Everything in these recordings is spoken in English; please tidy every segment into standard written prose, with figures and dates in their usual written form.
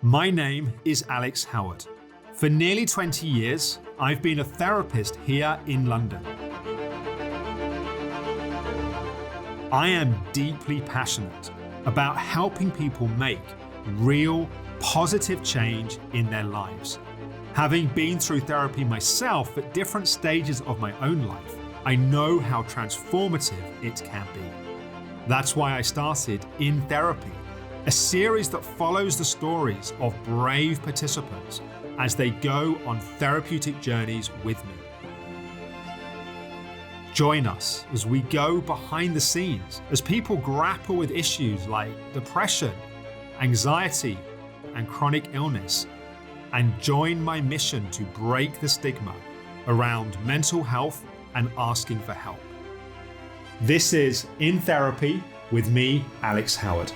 My name is Alex Howard. For nearly 20 years, I've been a therapist here in London. I am deeply passionate about helping people make real, positive change in their lives. Having been through therapy myself at different stages of my own life, I know how transformative it can be. That's why I started In Therapy, a series that follows the stories of brave participants as they go on therapeutic journeys with me. Join us as we go behind the scenes, as people grapple with issues like depression, anxiety, and chronic illness, and join my mission to break the stigma around mental health and asking for help. This is In Therapy with me, Alex Howard.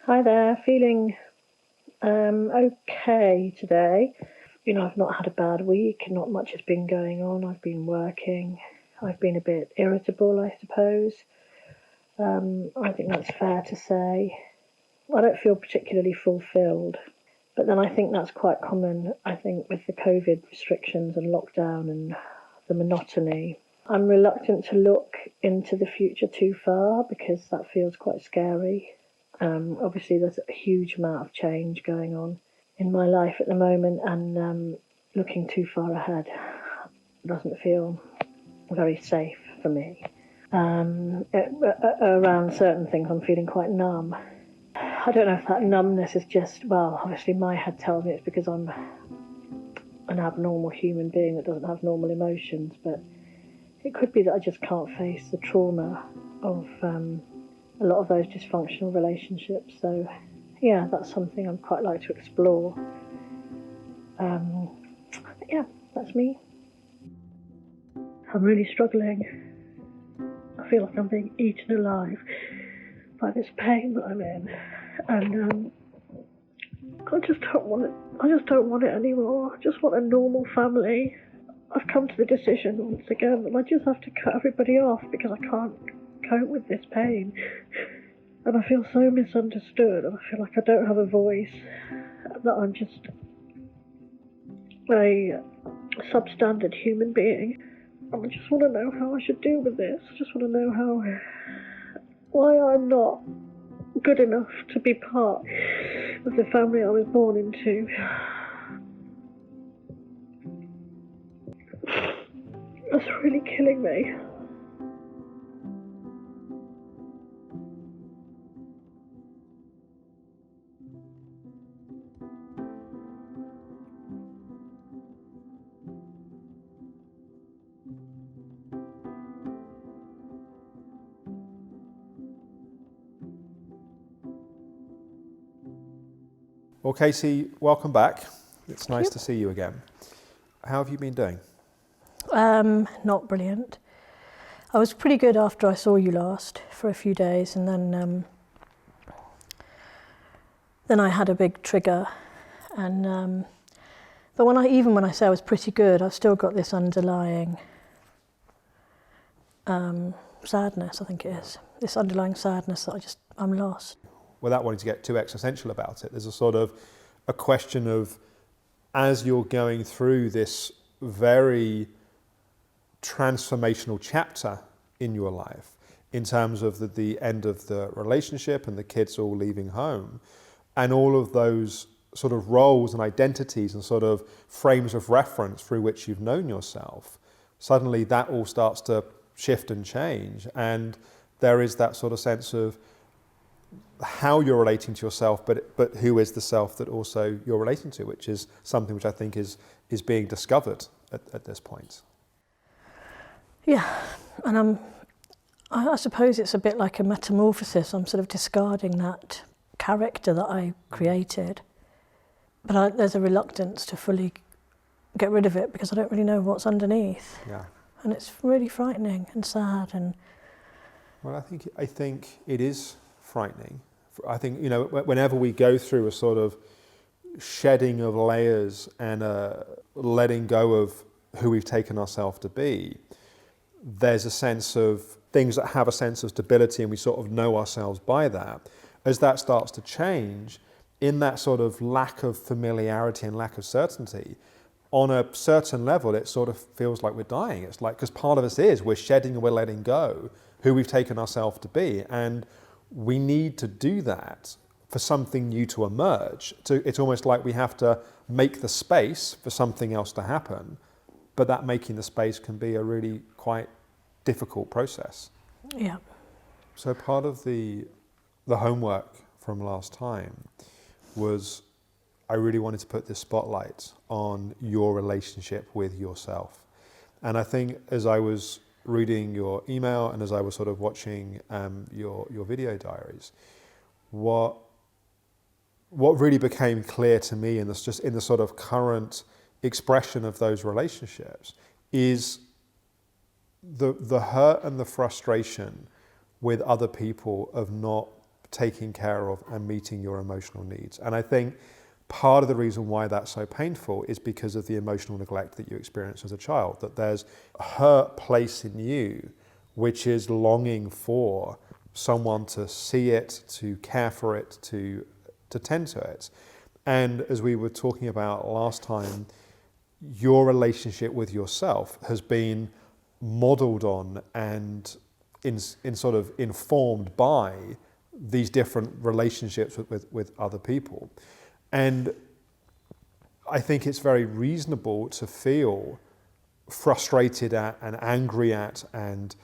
Hi there, feeling okay today. I've not had a bad week, not much has been going on. I've been working. I've been a bit irritable, I suppose. I think that's fair to say. I don't feel particularly fulfilled, but then I think that's quite common, I think, with the COVID restrictions and lockdown and the monotony. I'm reluctant to look into the future too far because that feels quite scary. Obviously, there's a huge amount of change going on in my life at the moment, and looking too far ahead doesn't feel very safe for me. Around certain things, I'm feeling quite numb. I don't know if that numbness is just, obviously my head tells me it's because I'm an abnormal human being that doesn't have normal emotions, but it could be that I just can't face the trauma of a lot of those dysfunctional relationships. So yeah, that's something I'd quite like to explore. Yeah, that's me. I'm really struggling. I feel like I'm being eaten alive by this pain that I'm in, and I just don't want it. I just don't want it anymore. I just want a normal family. I've come to the decision once again that I just have to cut everybody off because I can't cope with this pain, and I feel so misunderstood, and I feel like I don't have a voice, that I'm just a substandard human being. I just want to know how I should deal with this. I just want to know why I'm not good enough to be part of the family I was born into. That's really killing me. Well, Katie, welcome back. It's nice to see you again. How have you been doing? Not brilliant. I was pretty good after I saw you last for a few days, and then I had a big trigger, and but when I say I was pretty good, I've still got this underlying sadness. I think it is this underlying sadness that I'm lost. Without wanting to get too existential about it, there's a sort of a question of, as you're going through this very transformational chapter in your life, in terms of the end of the relationship and the kids all leaving home, and all of those sort of roles and identities and sort of frames of reference through which you've known yourself, suddenly that all starts to shift and change, and there is that sort of sense of how you're relating to yourself, but who is the self that also you're relating to, which is something which I think is being discovered at this point. Yeah, and I suppose it's a bit like a metamorphosis. I'm sort of discarding that character that I created, but there's a reluctance to fully get rid of it because I don't really know what's underneath. Yeah. And it's really frightening and sad. And well, I think it is frightening. I think, whenever we go through a sort of shedding of layers and a letting go of who we've taken ourselves to be, there's a sense of things that have a sense of stability, and we sort of know ourselves by that. As that starts to change, in that sort of lack of familiarity and lack of certainty, on a certain level, it sort of feels like we're dying. It's like, because part of us we're shedding and we're letting go who we've taken ourselves to be. And we need to do that for something new to emerge. It's almost like we have to make the space for something else to happen. But that making the space can be a really quite difficult process. yeah. So part of the homework from last time was I really wanted to put this spotlight on your relationship with yourself. And I think as I was reading your email and as I was sort of watching your video diaries, what really became clear to me in this, just in the sort of current expression of those relationships, is the hurt and the frustration with other people of not taking care of and meeting your emotional needs. And I think part of the reason why that's so painful is because of the emotional neglect that you experienced as a child, that there's a hurt place in you which is longing for someone to see it, to care for it, to tend to it. And as we were talking about last time, your relationship with yourself has been modeled on and in sort of informed by these different relationships with other people. And I think it's very reasonable to feel frustrated at and angry at and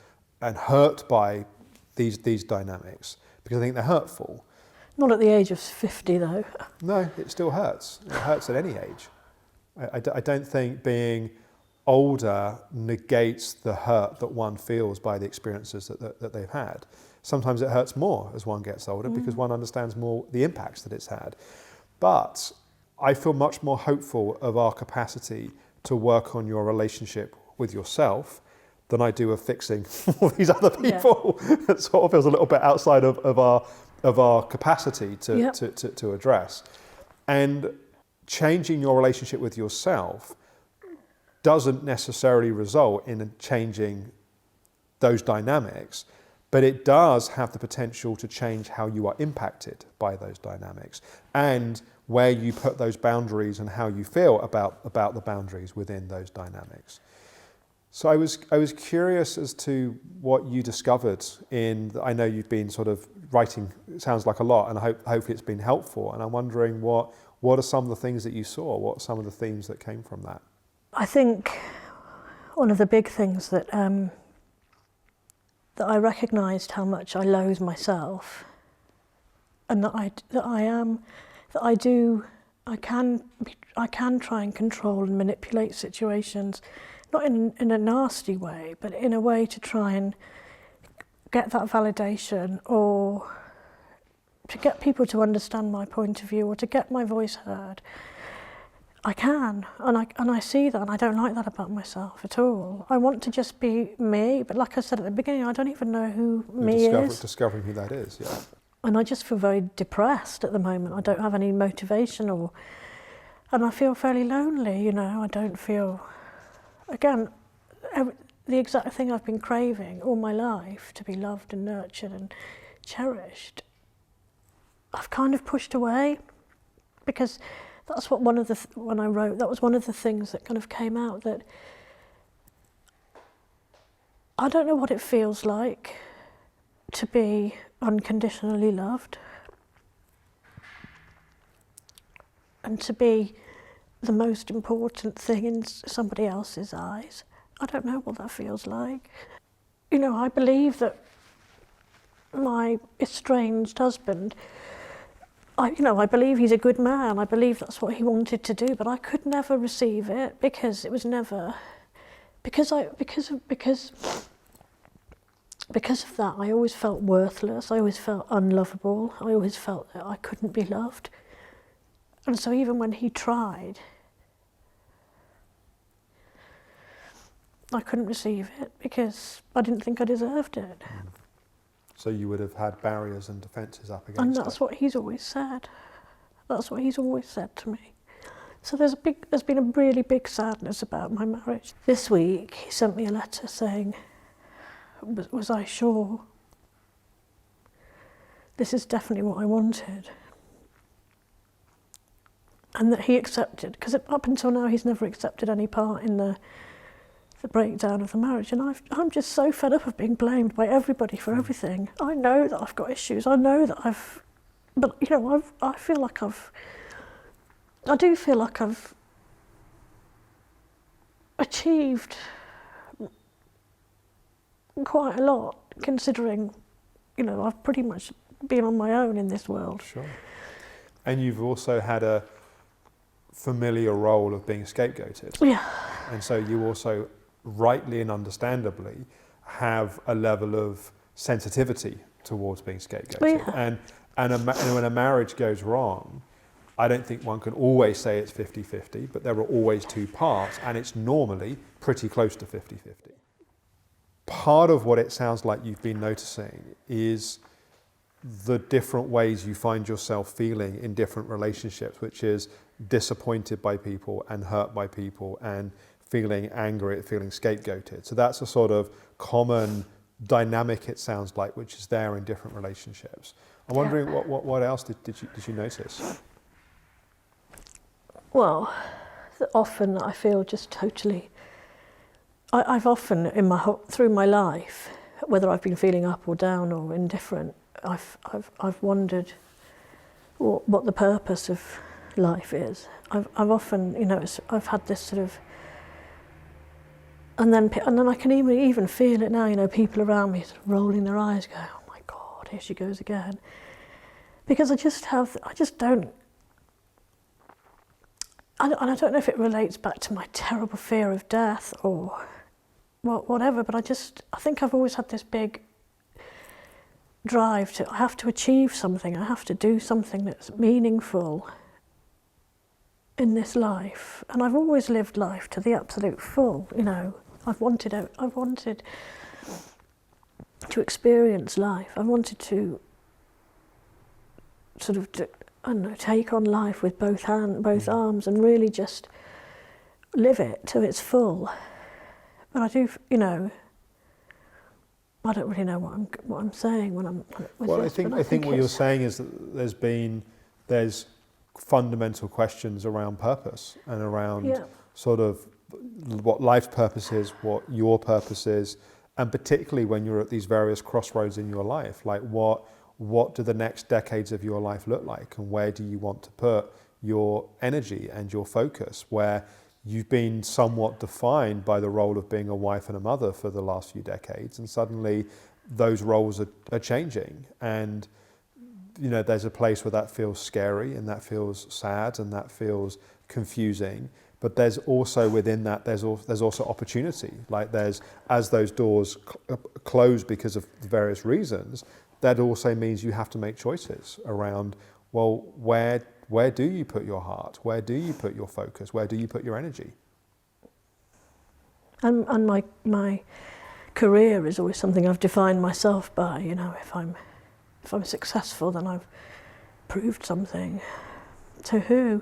hurt by these dynamics, because I think they're hurtful. Not at the age of 50 though. No, it still hurts. It hurts at any age. I don't think being older negates the hurt that one feels by the experiences that they've had. Sometimes it hurts more as one gets older because one understands more the impacts that it's had. But I feel much more hopeful of our capacity to work on your relationship with yourself than I do of fixing all these other people. Yeah. It sort of feels a little bit outside of our capacity to address. And changing your relationship with yourself doesn't necessarily result in changing those dynamics, but it does have the potential to change how you are impacted by those dynamics and where you put those boundaries and how you feel about the boundaries within those dynamics. So I was curious as to what you discovered I know you've been sort of writing, it sounds like a lot, and hopefully it's been helpful, and I'm wondering what are some of the things that you saw, what are some of the themes that came from that? I think one of the big things that I recognised how much I loathe myself, and I can try and control and manipulate situations, not in a nasty way, but in a way to try and get that validation, or to get people to understand my point of view, or to get my voice heard. I can, and I see that, and I don't like that about myself at all. I want to just be me, but like I said at the beginning, I don't even know who me is. Discovering who that is, yeah. And I just feel very depressed at the moment. I don't have any motivation, and I feel fairly lonely, I don't feel, again, the exact thing I've been craving all my life, to be loved and nurtured and cherished, I've kind of pushed away, because that's what when I wrote, that was one of the things that kind of came out, that I don't know what it feels like to be unconditionally loved and to be the most important thing in somebody else's eyes. I don't know what that feels like. I believe that my estranged husband, I believe he's a good man. I believe that's what he wanted to do, but I could never receive it because it was never, because of that, I always felt worthless. I always felt unlovable. I always felt that I couldn't be loved. And so even when he tried, I couldn't receive it because I didn't think I deserved it. So you would have had barriers and defences up against And that's it. what he's always said. That's what he's always said to me. So there's been a really big sadness about my marriage. This week he sent me a letter saying, was I sure? This is definitely what I wanted. And that he accepted, because up until now he's never accepted any part in the breakdown of the marriage, and I'm just so fed up of being blamed by everybody for everything. I know that I've got issues. I know that but I feel like I do feel like I've achieved quite a lot, considering, I've pretty much been on my own in this world. Sure. And you've also had a familiar role of being scapegoated. Yeah. And so you also, rightly and understandably, have a level of sensitivity towards being scapegoated. Yeah. And when a marriage goes wrong, I don't think one can always say it's 50-50, but there are always two parts, and it's normally pretty close to 50-50. Part of what it sounds like you've been noticing is the different ways you find yourself feeling in different relationships, which is disappointed by people and hurt by people and feeling angry, feeling scapegoated. So that's a sort of common dynamic, it sounds like, which is there in different relationships. I'm wondering what else did you notice? Well, often I feel just totally. I've often through my life, whether I've been feeling up or down or indifferent, I've wondered what the purpose of life is. I've often, I've had this sort of, and then I can even feel it now. People around me sort of rolling their eyes, going, "Oh my God, here she goes again," because I just don't. And I don't know if it relates back to my terrible fear of death or whatever, but I think I've always had this big drive I have to achieve something, I have to do something that's meaningful in this life. And I've always lived life to the absolute full, I've wanted to experience life. I wanted to sort of take on life with both arms and really just live it to its full. But I do, I don't really know what I'm saying when I'm with Well, this, I think what you're saying is that there's fundamental questions around purpose and around sort of what life's purpose is, what your purpose is, and particularly when you're at these various crossroads in your life, like what do the next decades of your life look like, and where do you want to put your energy and your focus, where you've been somewhat defined by the role of being a wife and a mother for the last few decades, and suddenly those roles are changing, and there's a place where that feels scary and that feels sad and that feels confusing, but there's also within that there's also opportunity. Like as those doors close because of the various reasons, that also means you have to make choices around, well, where do you put your heart? Where do you put your focus? Where do you put your energy? And my career is always something I've defined myself by. If I'm successful, then I've proved something. To who?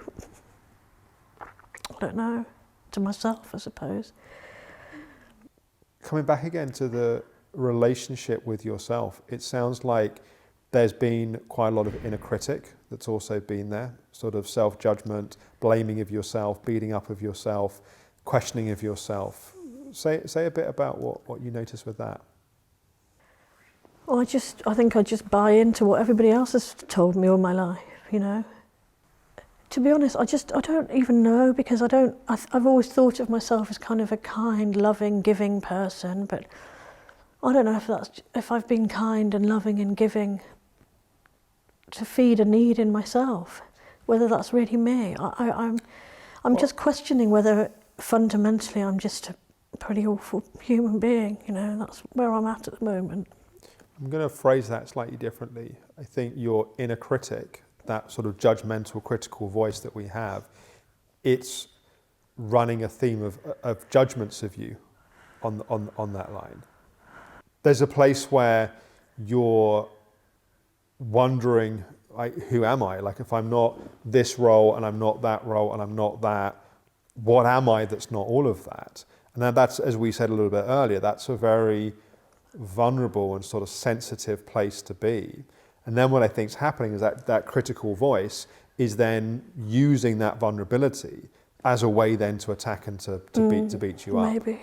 I don't know. To myself, I suppose. Coming back again to the relationship with yourself, it sounds like there's been quite a lot of inner critic that's also been there, sort of self-judgment, blaming of yourself, beating up of yourself, questioning of yourself. Say a bit about what you notice with that. Well, I think I just buy into what everybody else has told me all my life, To be honest, I don't even know, because I've always thought of myself as kind of a kind, loving, giving person, but I don't know if I've been kind and loving and giving to feed a need in myself, whether that's really me. I'm just questioning whether fundamentally I'm just a pretty awful human being, that's where I'm at the moment. I'm going to phrase that slightly differently. I think your inner critic, that sort of judgmental, critical voice that we have, it's running a theme of judgments of you on that line. There's a place where you're wondering, like, who am I? Like, if I'm not this role and I'm not that role and I'm not that, what am I that's not all of that? And then that's, as we said a little bit earlier, that's a very vulnerable and sort of sensitive place to be. And then what I think is happening is that critical voice is then using that vulnerability as a way then to attack and to beat you up. Maybe.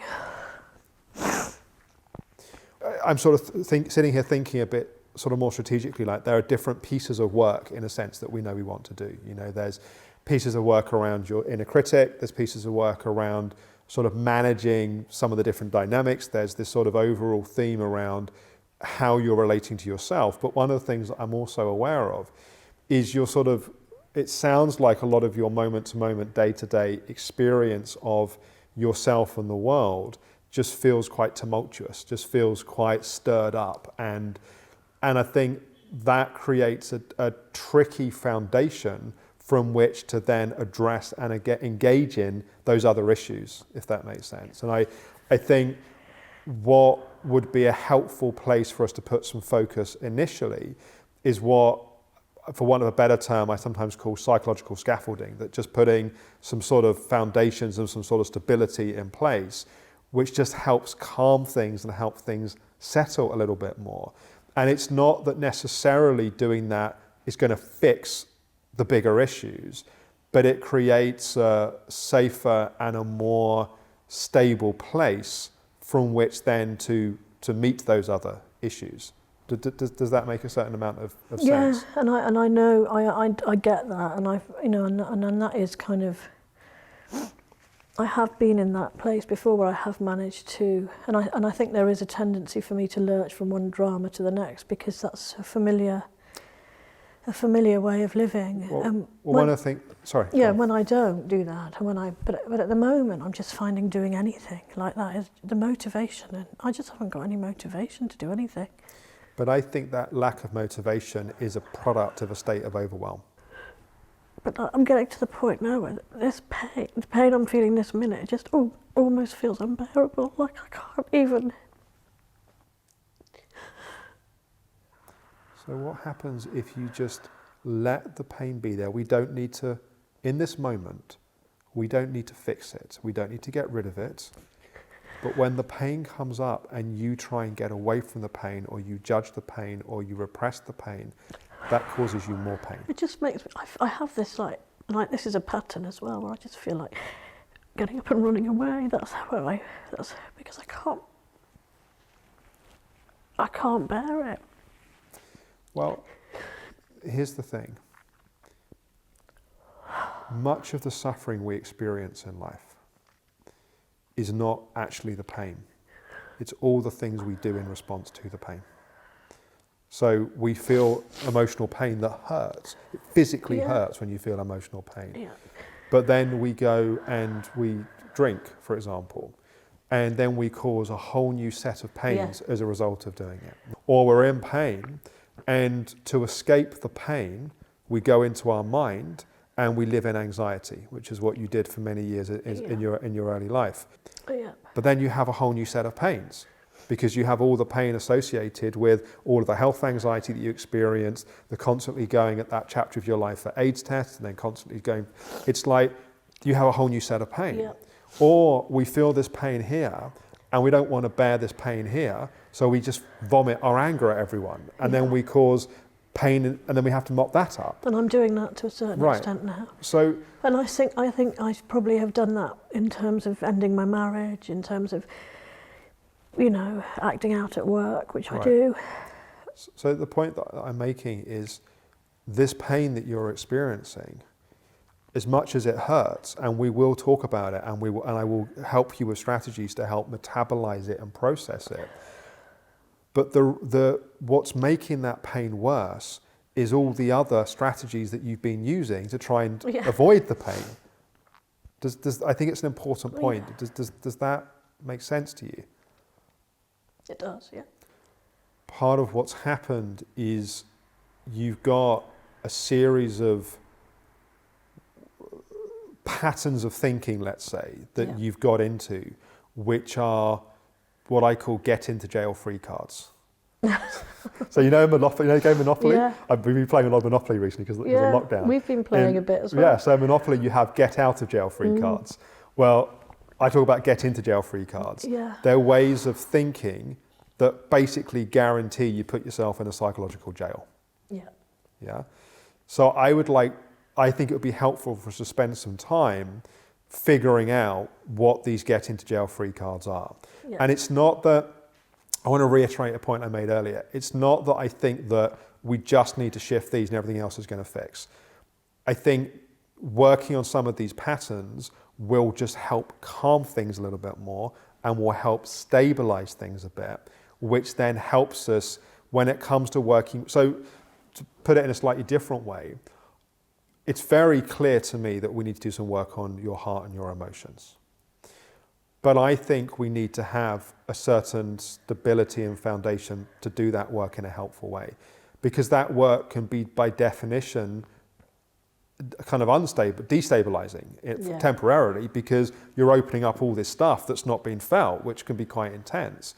I'm sort of sitting here thinking a bit sort of more strategically, like there are different pieces of work in a sense that we know we want to do. There's pieces of work around your inner critic, there's pieces of work around sort of managing some of the different dynamics, there's this sort of overall theme around how you're relating to yourself. But one of the things that I'm also aware of is it sounds like a lot of your moment-to-moment, day-to-day experience of yourself and the world just feels quite tumultuous, just feels quite stirred up. And I think that creates a tricky foundation from which to then address and engage in those other issues, if that makes sense. And I think what would be a helpful place for us to put some focus initially is what, for want of a better term, I sometimes call psychological scaffolding, that just putting some sort of foundations and some sort of stability in place, which just helps calm things and help things settle a little bit more. And it's not that necessarily doing that is going to fix the bigger issues, but it creates a safer and a more stable place from which then to meet those other issues. Does that make a certain amount of sense? Yeah, and I know I get that, and and that is kind of, I have been in that place before where I have managed to, and I think there is a tendency for me to lurch from one drama to the next because that's a familiar way of living. One of the things, sorry. Yeah, when I don't do that, but at the moment I'm just finding doing anything like that is the motivation, and I just haven't got any motivation to do anything. But I think that lack of motivation is a product of a state of overwhelm. But I'm getting to the point now where the pain I'm feeling this minute, just almost feels unbearable. Like I can't even. So what happens if you just let the pain be there? We don't need to, in this moment, we don't need to fix it. We don't need to get rid of it. But when the pain comes up and you try and get away from the pain, or you judge the pain, or you repress the pain, that causes you more pain. It just makes me, I have this like this is a pattern as well, where I just feel like getting up and running away. That's because I can't bear it. Well, here's the thing. Much of the suffering we experience in life is not actually the pain. It's all the things we do in response to the pain. So we feel emotional pain that hurts. It physically hurts when you feel emotional pain. Yeah. But then we go and we drink, for example, and then we cause a whole new set of pains as a result of doing it. Or we're in pain, and to escape the pain, we go into our mind and we live in anxiety, which is what you did for many years in your early life. Yeah. But then you have a whole new set of pains, because you have all the pain associated with all of the health anxiety that you experience, the constantly going at that chapter of your life for AIDS tests, and then constantly going. It's like you have a whole new set of pain. Yeah. Or we feel this pain here, and we don't want to bear this pain here, so we just vomit our anger at everyone, and then we cause pain, and then we have to mop that up. And I'm doing that to a certain extent now. So, and I think I probably have done that in terms of ending my marriage, in terms of, acting out at work, which I do. So the point that I'm making is this pain that you're experiencing, as much as it hurts, and we will talk about it, and I will help you with strategies to help metabolize it and process it. But the what's making that pain worse is all the other strategies that you've been using to try and avoid the pain. I think it's an important point. Yeah. Does that make sense to you? It does, yeah. Part of what's happened is you've got a series of patterns of thinking, let's say, that you've got into, which are what I call get into jail free cards. So Monopoly, the game Monopoly? Yeah. I've been playing a lot of Monopoly recently because of lockdown. We've been playing a bit as well. Yeah, so Monopoly you have get out of jail free cards. Well, I talk about get into jail free cards. Yeah. They're ways of thinking that basically guarantee you put yourself in a psychological jail. Yeah. Yeah. So I think it would be helpful for us to spend some time figuring out what these get into jail free cards are. Yeah. And it's not that, I want to reiterate a point I made earlier. It's not that I think that we just need to shift these and everything else is going to fix. I think working on some of these patterns will just help calm things a little bit more and will help stabilize things a bit, which then helps us when it comes to working. So to put it in a slightly different way, it's very clear to me that we need to do some work on your heart and your emotions. But I think we need to have a certain stability and foundation to do that work in a helpful way. Because that work can be, by definition, kind of unstable, destabilizing temporarily, because you're opening up all this stuff that's not been felt, which can be quite intense.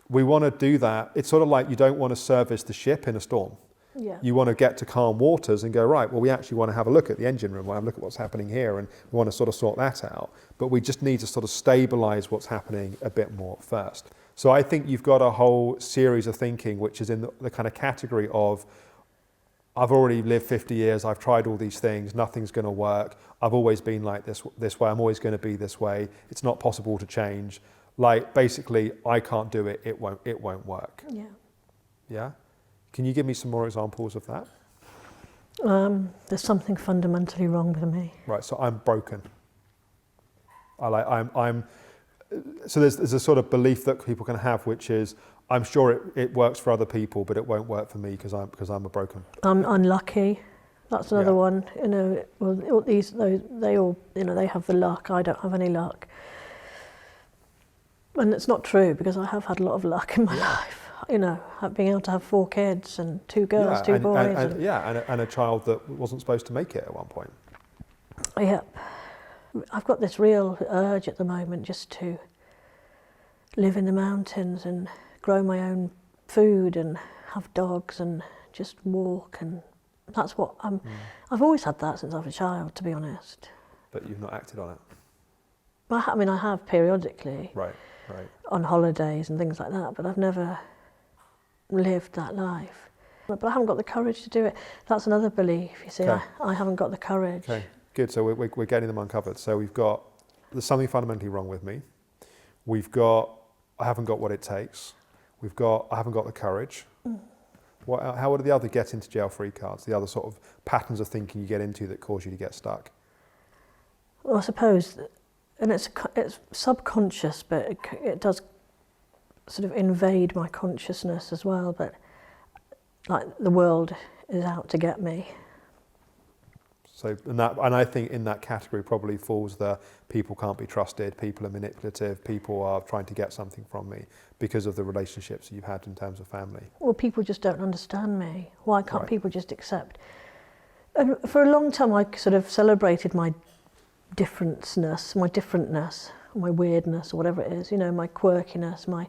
We want to do that. It's sort of like you don't want to service the ship in a storm. Yeah. You want to get to calm waters and go, right, well, we actually want to have a look at the engine room, we'll have a look at what's happening here, and we want to sort of sort that out. But we just need to sort of stabilize what's happening a bit more first. So I think you've got a whole series of thinking, which is in the kind of category of, I've already lived 50 years, I've tried all these things, nothing's going to work, I've always been like this way, I'm always going to be this way, it's not possible to change. Like, basically, I can't do it, it won't work. Yeah. Yeah? Can you give me some more examples of that? There's something fundamentally wrong with me. Right, so I'm broken. So there's a sort of belief that people can have, which is, I'm sure it works for other people, but it won't work for me because I'm a broken. I'm unlucky. That's another one. Well, they all, they have the luck. I don't have any luck. And it's not true, because I have had a lot of luck in my life. Being able to have 4 kids and 2 girls, 2 boys. And a child that wasn't supposed to make it at one point. Yeah. I've got this real urge at the moment just to live in the mountains and grow my own food and have dogs and just walk, and that's what I've always had that since I was a child, to be honest. But you've not acted on it. I have periodically. Right. On holidays and things like that, but I've never lived that life. But I haven't got the courage to do it. That's another belief, you see. Okay. I haven't got the courage. Okay, good. So we're getting them uncovered. So there's something fundamentally wrong with me. I haven't got what it takes. I haven't got the courage. How are the other get into jail free cards? The other sort of patterns of thinking you get into that cause you to get stuck? Well, I suppose, and it's subconscious, but it does sort of invade my consciousness as well. But like, the world is out to get me. So, and I think in that category probably falls the people can't be trusted, people are manipulative, people are trying to get something from me because of the relationships that you've had in terms of family. Well, people just don't understand me. Why can't people just accept? And for a long time, I sort of celebrated my differentness, my weirdness, or whatever it is, my quirkiness,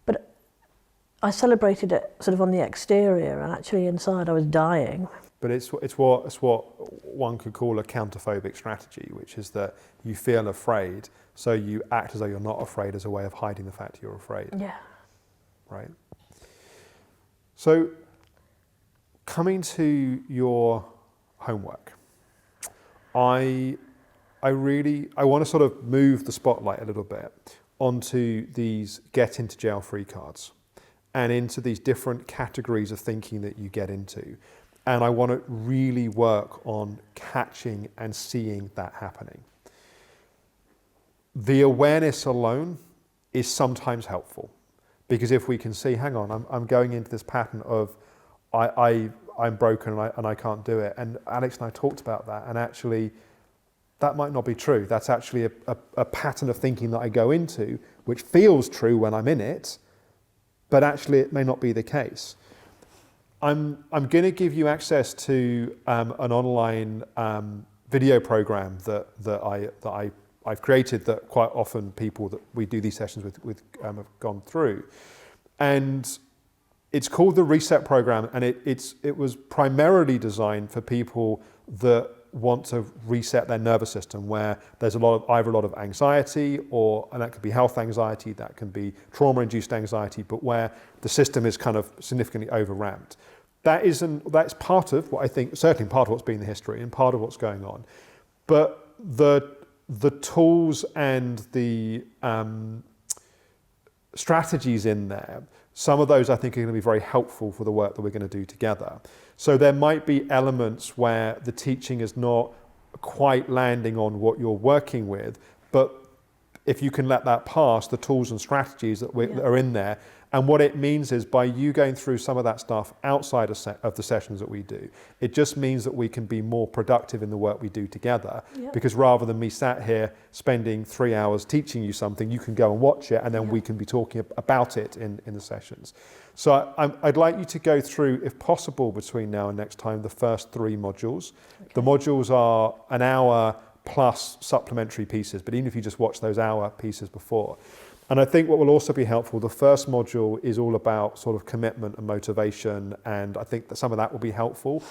but I celebrated it sort of on the exterior, and actually inside I was dying. But it's what one could call a counterphobic strategy, which is that you feel afraid, so you act as though you're not afraid as a way of hiding the fact you're afraid. Yeah. Right. So, coming to your homework, I want to sort of move the spotlight a little bit onto these get into jail free cards and into these different categories of thinking that you get into. And I want to really work on catching and seeing that happening. The awareness alone is sometimes helpful, Because if we can see, hang on, I'm going into this pattern of I'm broken and I can't do it. And Alex and I talked about that, and actually that might not be true. That's actually a pattern of thinking that I go into, which feels true when I'm in it, but actually it may not be the case. I'm going to give you access to an online video program that I've created, that quite often people that we do these sessions with have gone through, and it's called the Reset Program, and it was primarily designed for people that want to reset their nervous system, where there's either a lot of anxiety, and that could be health anxiety, that can be trauma-induced anxiety, but where the system is kind of significantly overramped. That's part of what I think, certainly part of what's been the history and part of what's going on. But the tools and the strategies in there, some of those I think are going to be very helpful for the work that we're going to do together. So there might be elements where the teaching is not quite landing on what you're working with, but if you can let that pass, the tools and strategies that are in there. And what it means is, by you going through some of that stuff outside of the sessions that we do, it just means that we can be more productive in the work we do together. Yep. Because rather than me sat here spending 3 hours teaching you something, you can go and watch it, and then we can be talking about it in the sessions. So I'd like you to go through, if possible, between now and next time, the first 3 modules. Okay. The modules are an hour plus supplementary pieces, but even if you just watch those hour pieces before. And I think what will also be helpful, the first module is all about sort of commitment and motivation, and I think that some of that will be helpful.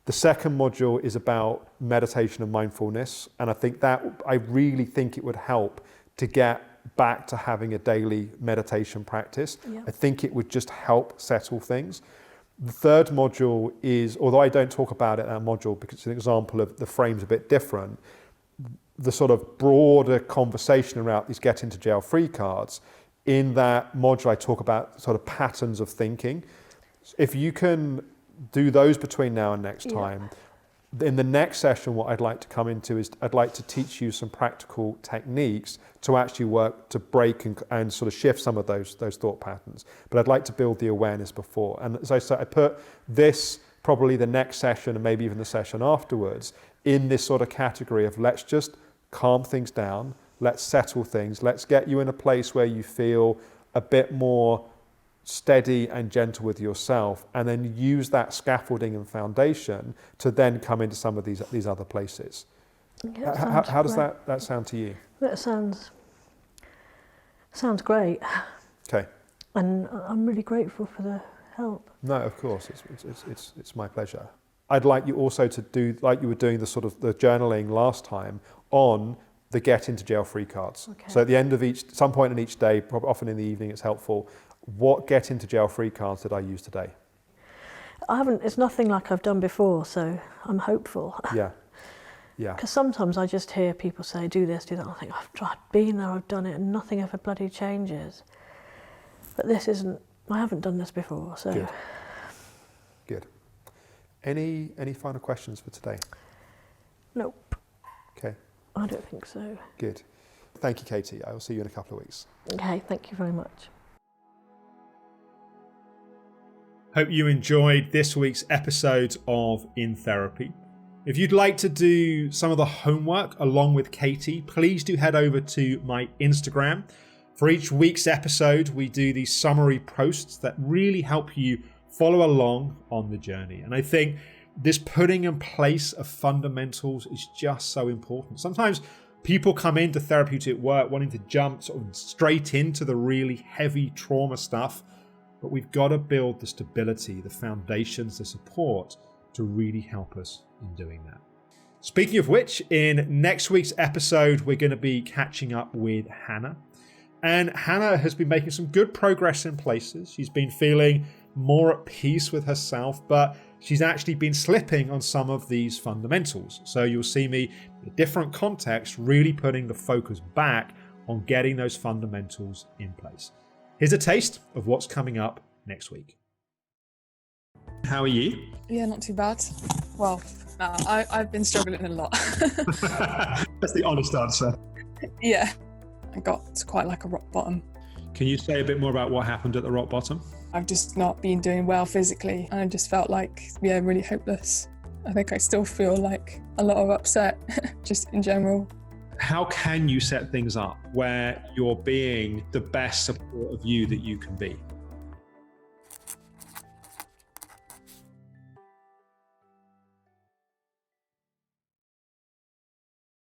The second module is about meditation and mindfulness, and I really think it would help to get back to having a daily meditation practice. Yeah. I think it would just help settle things. The third module is, although I don't talk about it in that module because it's an example of the frame's a bit different, the sort of broader conversation around these get into jail free cards. In that module, I talk about sort of patterns of thinking. If you can do those between now and next time, in the next session, what I'd like to come into is I'd like to teach you some practical techniques to actually work to break and sort of shift some of those thought patterns. But I'd like to build the awareness before. And as I said, I put this, probably the next session and maybe even the session afterwards, in this sort of category of let's just calm things down, let's settle things, let's get you in a place where you feel a bit more steady and gentle with yourself, and then use that scaffolding and foundation to then come into some of these other places. Yeah, how does that sound to you? That sounds great. Okay. And I'm really grateful for the help. No, of course, it's my pleasure. I'd like you also to do, like you were doing the sort of the journaling last time, on the get into jail free cards. Okay. So at the end of some point in each day, often in the evening, it's helpful. What get into jail free cards did I use today? It's nothing like I've done before, so I'm hopeful. Yeah. Because sometimes I just hear people say, do this, do that. I think, I've been there, I've done it, and nothing ever bloody changes. But I haven't done this before, so. Good. Any final questions for today? Nope. Okay. I don't think so. Good. Thank you, Katie. I will see you in a couple of weeks. Okay, thank you very much. Hope you enjoyed this week's episode of In Therapy. If you'd like to do some of the homework along with Katie, please do head over to my Instagram. For each week's episode, we do these summary posts that really help you follow along on the journey. And I think this putting in place of fundamentals is just so important. Sometimes people come into therapeutic work wanting to jump sort of straight into the really heavy trauma stuff, but we've got to build the stability, the foundations, the support to really help us in doing that. Speaking of which, in next week's episode, we're going to be catching up with Hannah. And Hannah has been making some good progress in places. She's been feeling more at peace with herself, but she's actually been slipping on some of these fundamentals. So you'll see me in a different context, really putting the focus back on getting those fundamentals in place. Here's a taste of what's coming up next week. How are you? Yeah, not too bad. Well, no, I've been struggling a lot. That's the honest answer. Yeah, I got to quite like a rock bottom. Can you say a bit more about what happened at the rock bottom? I've just not been doing well physically, and I just felt like, really hopeless. I think I still feel like a lot of upset, just in general. How can you set things up where you're being the best support of you that you can be?